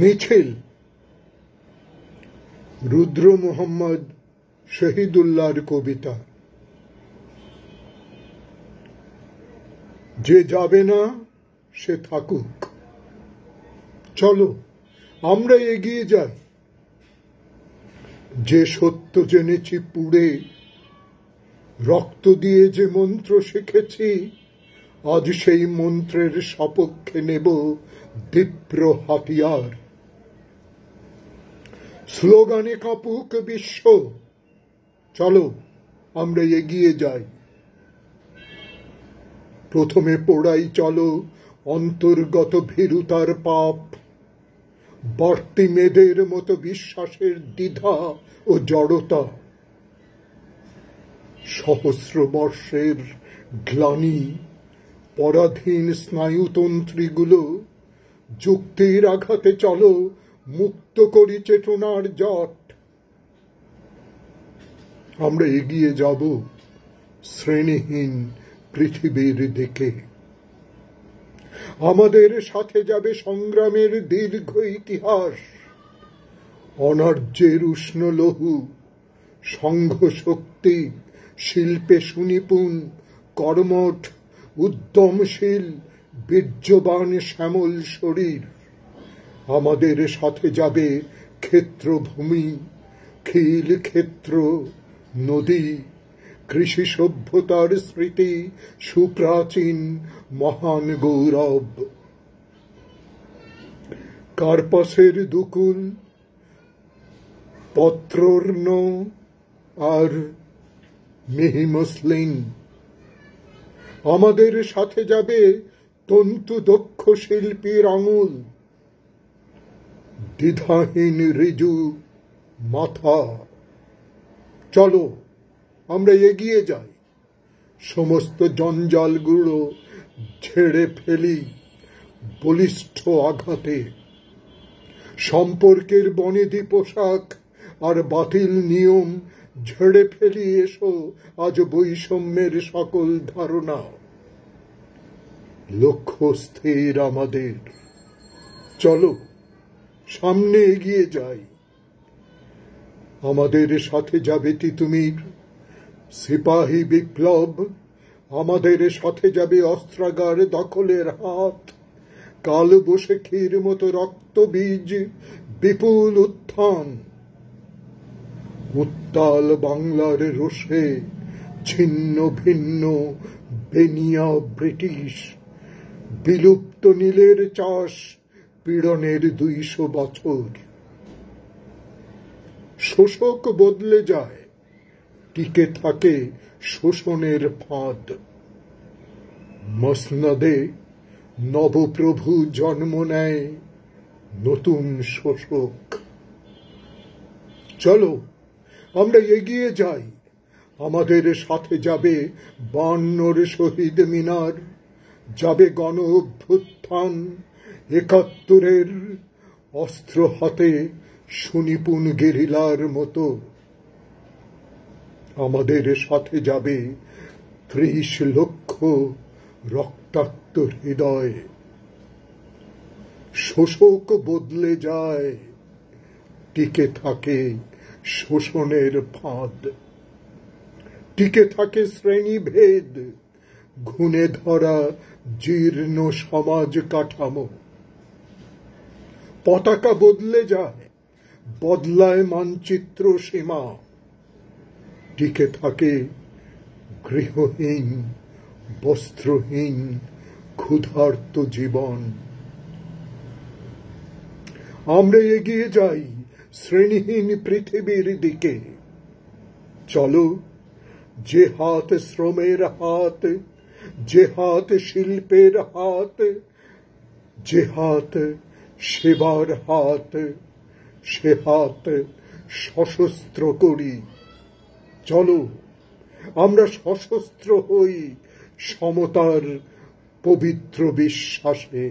মিছিল রুদ্র মোহাম্মদ শহীদুল্লাহর কবিতা। যে যাবে না সে থাকুক, চলো আমরা এগিয়ে যাই। যে সত্য জেনেছি পুড়ে, রক্ত দিয়ে যে মন্ত্র শিখেছি, আজ সেই মন্ত্রের সপক্ষে নেব দীপ্র হাতিয়ার। স্লোগানে কাঁপুক বিশ্ব, চলো আমরা এগিয়ে যাই। প্রথমে পোড়াই চলো অন্তর্গত ভীরুতার পাপ, বাড়তি মেয়েদের মতো বিশ্বাসের দ্বিধা ও জড়তা। সহস্র বর্ষের গ্লানি পরাধীন স্নায়ুতন্ত্রীগুলো, যুক্তির আঘাতে চলো মুক্ত করি চেতনার জট। আমরা এগিয়ে যাব শ্রেণীহীন পৃথিবীর দিকে। আমাদের সাথে যাবে সংগ্রামের দীর্ঘ ইতিহাস, অনার্যের উষ্ণ লহু, সংঘ শক্তি, শিল্পে সুনিপুণ, কর্মঠ, উদ্যমশীল, বীর্যবান শ্যামল শরীর। আমাদের সাথে যাবে ক্ষেত্রভূমি, খিল ক্ষেত্র, নদী, কৃষি সভ্যতার স্মৃতি, সুপ্রাচীন মহান গৌরব। কার্পাসের দুকুল, পত্রর্ণ আর মিহি মসলিন। আমাদের সাথে যাবে তন্তু দক্ষ শিল্পীর আঙুল, দ্বিধাহীন ঋজু মাথা। চলো আমরা এগিয়ে যাই, সমস্ত জঞ্জালগুলো ঝেড়ে ফেলি বলিষ্ঠ আঘাতে। সম্পর্কের বনেদি পোশাক আর বাতিল নিয়ম ঝেড়ে ফেলি এসো আজ বৈষম্যের সকল ধারণা। লক্ষ্য স্থির আমাদের, চলো সামনে এগিয়ে যাই। আমাদের সাথে যাবে তিতুমির, সিপাহী বিপ্লব। আমাদের সাথে যাবে অস্ত্রাগার দখলের হাত, কালবৈশাখীর মতো রক্তবীজ বিপুল উত্থান। উত্তাল বাংলার রোষে ছিন্ন ভিন্ন বেনিয়া ব্রিটিশ, বিলুপ্ত নীলের চাষ, পীড়নের 200 বছর। শোষক বদলে যায়, টিকে থাকে শোষণের ফাঁদ। মসনদে নবপ্রভু জন্ম নেয় নতুন শোষক। চলো আমরা এগিয়ে যাই। আমাদের সাথে যাবে 52 শহীদ মিনার, যাবে গণ অভ্যুত্থান, 71 অস্ত্র হাতে সুনিপুণ গেরিলার মতো। আমাদের সাথে যাবে 30 লক্ষ রক্তাক্ত হৃদয়। শোষক বদলে যায়, টিকে থাকে শোষণের ফাঁদ। টিকে থাকে শ্রেণীভেদ, ঘুণে ধরা জীর্ণ সমাজ কাঠামো। পতাকা বদলে যায়, বদলায় মানচিত্র সীমা। টিকে থাকে গৃহহীন, বস্ত্রহীন, ক্ষুধার্ত জীবন। আমরা এগিয়ে যাই শ্রেণীহীন পৃথিবীর দিকে। চলো, যে হাত শ্রমের হাত, যে হাত শিল্পের হাত, যে হাত সেবার হাত, সে হাত সশস্ত্র করি। চলো আমরা সশস্ত্র হই সমতার পবিত্র বিশ্বাসে।